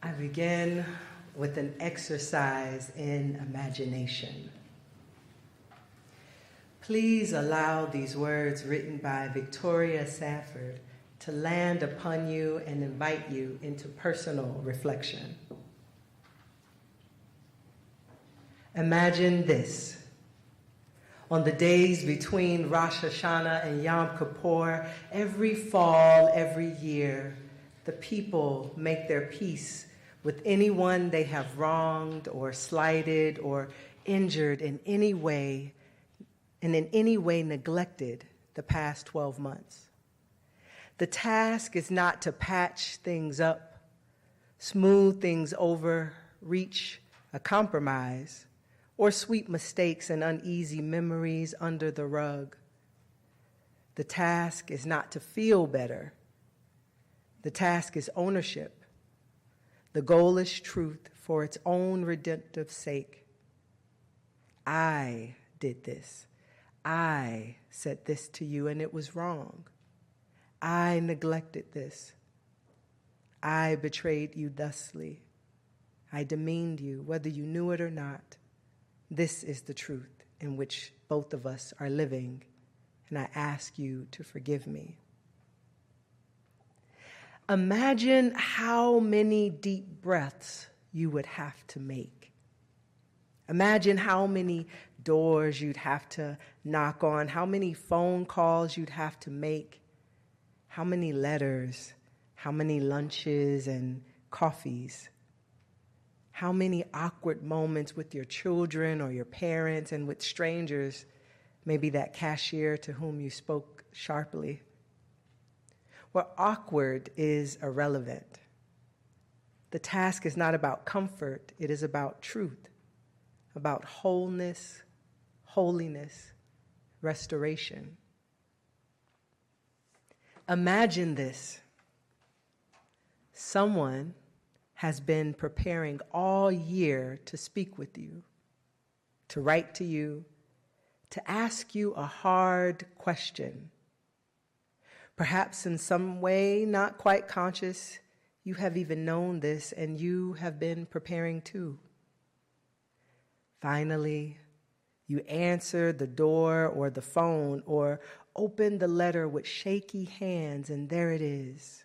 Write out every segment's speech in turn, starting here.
I begin with an exercise in imagination. Please allow these words written by Victoria Safford to land upon you and invite you into personal reflection. Imagine this. On the days between Rosh Hashanah and Yom Kippur, every fall, every year, the people make their peace with anyone they have wronged or slighted or injured in any way and in any way neglected the past 12 months. The task is not to patch things up, smooth things over, reach a compromise, or sweep mistakes and uneasy memories under the rug. The task is not to feel better. The task is ownership. The goal is truth for its own redemptive sake. I did this. I said this to you and it was wrong. I neglected this. I betrayed you thusly. I demeaned you, whether you knew it or not. This is the truth in which both of us are living, and I ask you to forgive me. Imagine how many deep breaths you would have to make. Imagine how many doors you'd have to knock on, how many phone calls you'd have to make, how many letters, how many lunches and coffees. How many awkward moments with your children or your parents and with strangers, maybe that cashier to whom you spoke sharply. Well, awkward is irrelevant. The task is not about comfort, it is about truth, about wholeness, holiness, restoration. Imagine this. Someone has been preparing all year to speak with you, to write to you, to ask you a hard question. Perhaps in some way, not quite conscious, you have even known this and you have been preparing too. Finally, you answer the door or the phone or open the letter with shaky hands and there it is.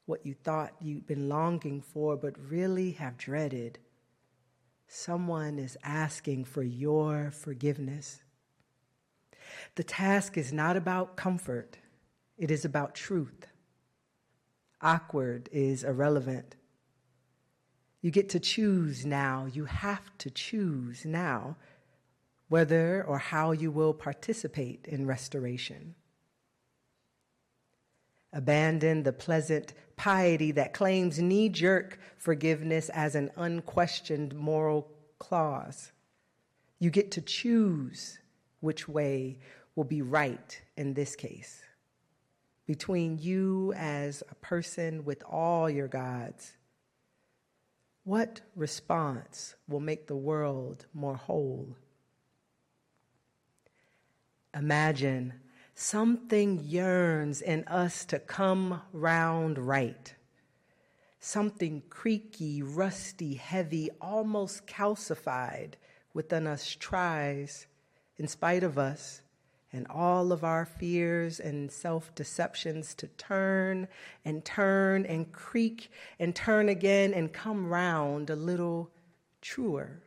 What you thought you'd been longing for but really have dreaded. Someone is asking for your forgiveness. The task is not about comfort. It is about truth. Awkward is irrelevant. You get to choose now. You have to choose now whether or how you will participate in restoration. Abandon the pleasant piety that claims knee-jerk forgiveness as an unquestioned moral clause. You get to choose which way will be right in this case. Between you as a person with all your gods, what response will make the world more whole? Imagine something yearns in us to come round right. Something creaky, rusty, heavy, almost calcified within us tries, in spite of us and all of our fears and self-deceptions, to turn and creak and turn again and come round a little truer.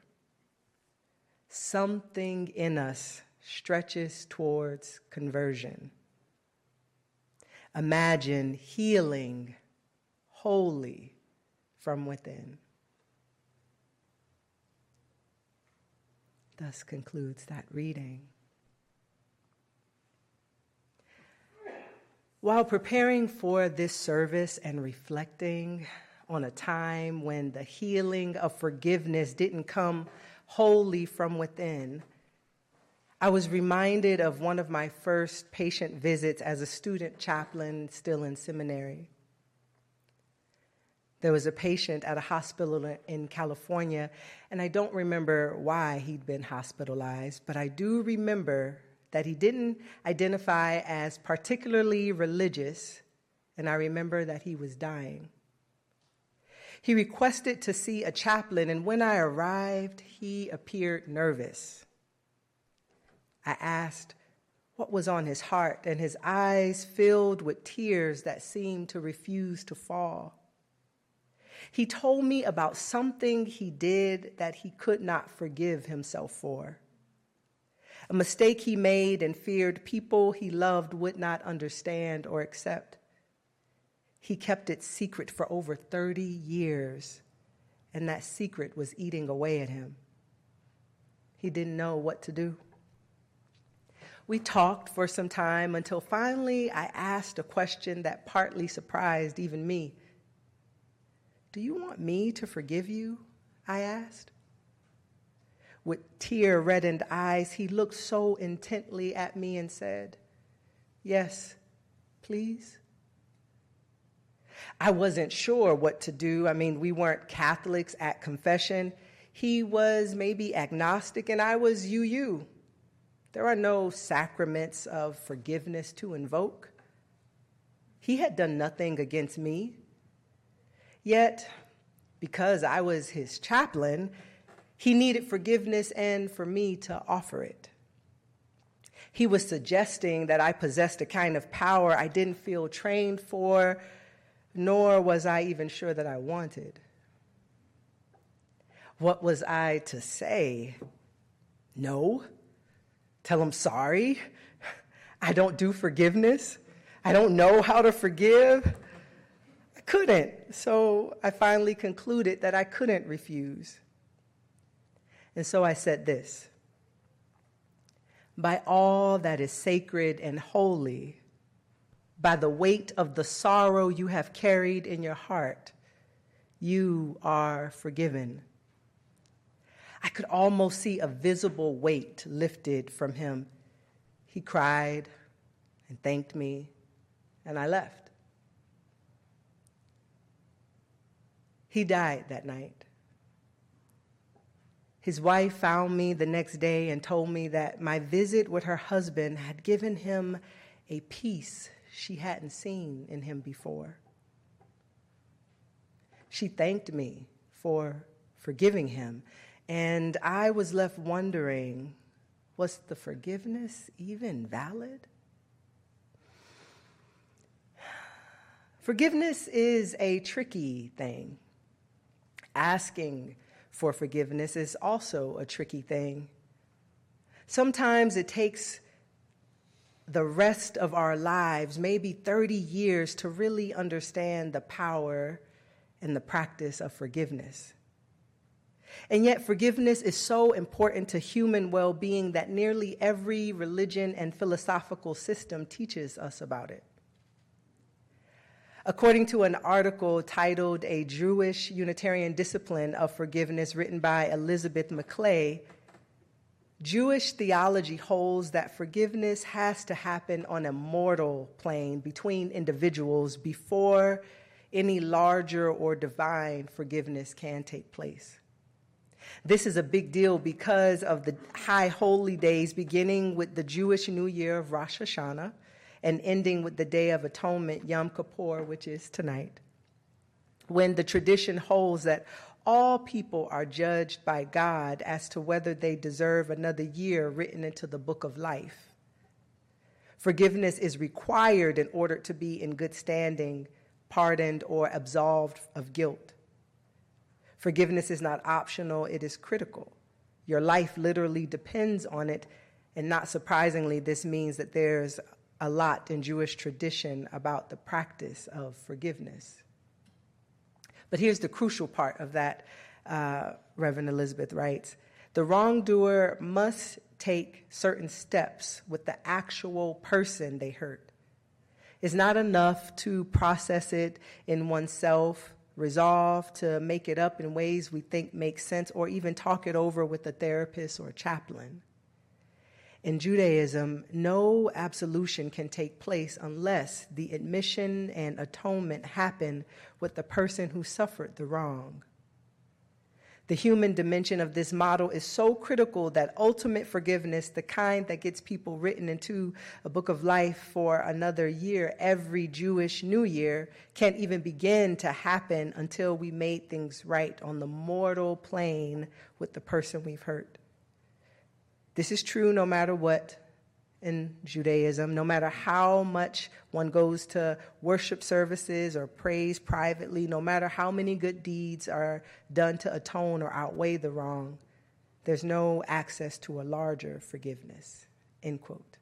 Something in us stretches towards conversion. Imagine healing wholly from within. Thus concludes that reading. While preparing for this service and reflecting on a time when the healing of forgiveness didn't come wholly from within, I was reminded of one of my first patient visits as a student chaplain still in seminary. There was a patient at a hospital in California, and I don't remember why he'd been hospitalized, but I do remember that he didn't identify as particularly religious, and I remember that he was dying. He requested to see a chaplain, and when I arrived, he appeared nervous. I asked what was on his heart, and his eyes filled with tears that seemed to refuse to fall. He told me about something he did that he could not forgive himself for. A mistake he made and feared people he loved would not understand or accept. He kept it secret for over 30 years, and that secret was eating away at him. He didn't know what to do. We talked for some time until finally I asked a question that partly surprised even me. "Do you want me to forgive you?" I asked. With tear-reddened eyes, he looked so intently at me and said, "Yes, please." I wasn't sure what to do. I mean, we weren't Catholics at confession. He was maybe agnostic, and I was UU. There are no sacraments of forgiveness to invoke. He had done nothing against me. Yet, because I was his chaplain, he needed forgiveness and for me to offer it. He was suggesting that I possessed a kind of power I didn't feel trained for, nor was I even sure that I wanted. What was I to say? No? Tell him sorry? I don't do forgiveness? I don't know how to forgive? I couldn't. So I finally concluded that I couldn't refuse. And so I said this: "By all that is sacred and holy, by the weight of the sorrow you have carried in your heart, you are forgiven." I could almost see a visible weight lifted from him. He cried and thanked me, and I left. He died that night. His wife found me the next day and told me that my visit with her husband had given him a peace she hadn't seen in him before. She thanked me for forgiving him, and I was left wondering, was the forgiveness even valid? Forgiveness is a tricky thing. Asking for forgiveness is also a tricky thing. Sometimes it takes the rest of our lives, maybe 30 years, to really understand the power and the practice of forgiveness. And yet forgiveness is so important to human well-being that nearly every religion and philosophical system teaches us about it. According to an article titled "A Jewish Unitarian Discipline of Forgiveness," written by Elizabeth McClay, Jewish theology holds that forgiveness has to happen on a mortal plane between individuals before any larger or divine forgiveness can take place. This is a big deal because of the high holy days, beginning with the Jewish New Year of Rosh Hashanah and ending with the Day of Atonement, Yom Kippur, which is tonight, when the tradition holds that all people are judged by God as to whether they deserve another year written into the book of life. Forgiveness is required in order to be in good standing, pardoned, or absolved of guilt. Forgiveness is not optional, it is critical. Your life literally depends on it, and not surprisingly, this means that there's a lot in Jewish tradition about the practice of forgiveness. But here's the crucial part of that, Reverend Elizabeth writes: the wrongdoer must take certain steps with the actual person they hurt. It's not enough to process it in oneself, resolve to make it up in ways we think make sense, or even talk it over with a therapist or a chaplain. In Judaism, no absolution can take place unless the admission and atonement happen with the person who suffered the wrong. The human dimension of this model is so critical that ultimate forgiveness, the kind that gets people written into a book of life for another year, every Jewish New Year, can't even begin to happen until we made things right on the mortal plane with the person we've hurt. This is true no matter what in Judaism, no matter how much one goes to worship services or prays privately, no matter how many good deeds are done to atone or outweigh the wrong, there's no access to a larger forgiveness, end quote.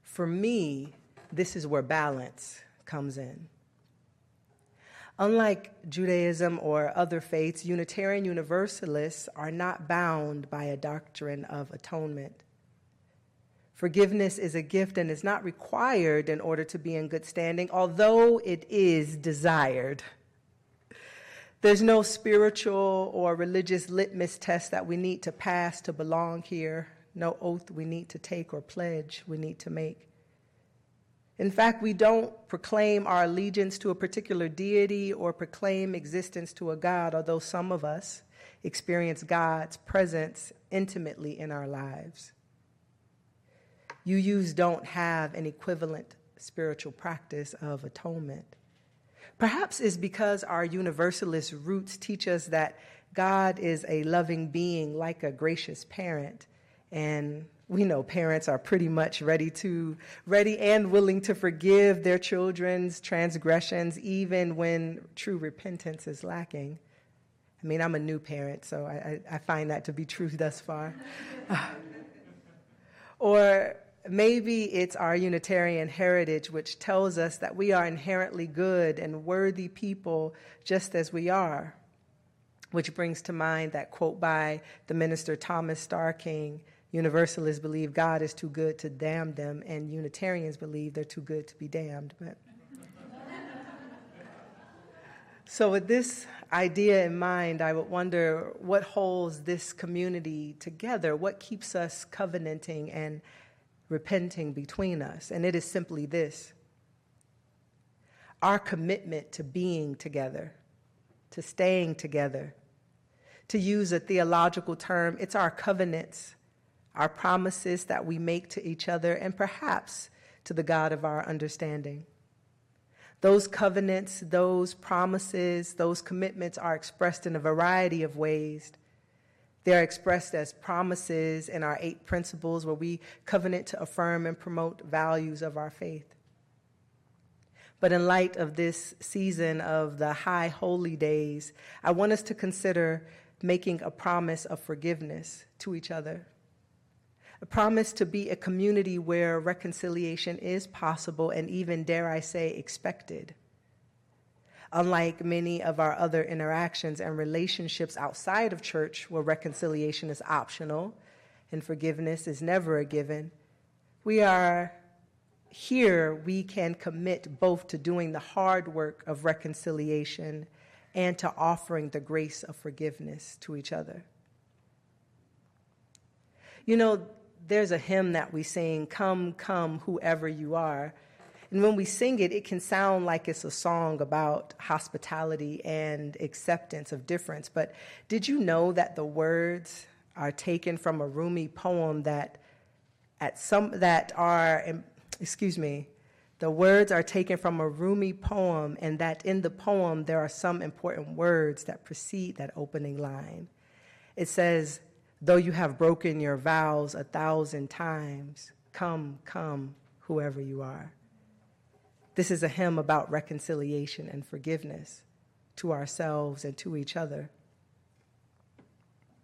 For me, this is where balance comes in. Unlike Judaism or other faiths, Unitarian Universalists are not bound by a doctrine of atonement. Forgiveness is a gift and is not required in order to be in good standing, although it is desired. There's no spiritual or religious litmus test that we need to pass to belong here, no oath we need to take or pledge we need to make. In fact, we don't proclaim our allegiance to a particular deity or proclaim existence to a God, although some of us experience God's presence intimately in our lives. UUs don't have an equivalent spiritual practice of atonement. Perhaps it's because our universalist roots teach us that God is a loving being like a gracious parent, and we know parents are pretty much ready and willing to forgive their children's transgressions, even when true repentance is lacking. I mean, I'm a new parent, so I find that to be true thus far. Or maybe it's our Unitarian heritage, which tells us that we are inherently good and worthy people just as we are, which brings to mind that quote by the minister Thomas Starr King: Universalists believe God is too good to damn them, and Unitarians believe they're too good to be damned. But so with this idea in mind, I would wonder what holds this community together, what keeps us covenanting and repenting between us. And it is simply this: our commitment to being together, to staying together. To use a theological term, it's our covenants, our promises that we make to each other and perhaps to the God of our understanding. Those covenants, those promises, those commitments are expressed in a variety of ways. They're expressed as promises in our 8 principles, where we covenant to affirm and promote values of our faith. But in light of this season of the high holy days, I want us to consider making a promise of forgiveness to each other. A promise to be a community where reconciliation is possible and even, dare I say, expected. Unlike many of our other interactions and relationships outside of church, where reconciliation is optional and forgiveness is never a given, we can commit both to doing the hard work of reconciliation and to offering the grace of forgiveness to each other. You know, there's a hymn that we sing, "Come, come, whoever you are." And when we sing it, it can sound like it's a song about hospitality and acceptance of difference. But did you know that the words are taken from a Rumi poem the words are taken from a Rumi poem, and that in the poem there are some important words that precede that opening line. It says, "Though you have broken your vows 1,000 times, come, come, whoever you are." This is a hymn about reconciliation and forgiveness to ourselves and to each other.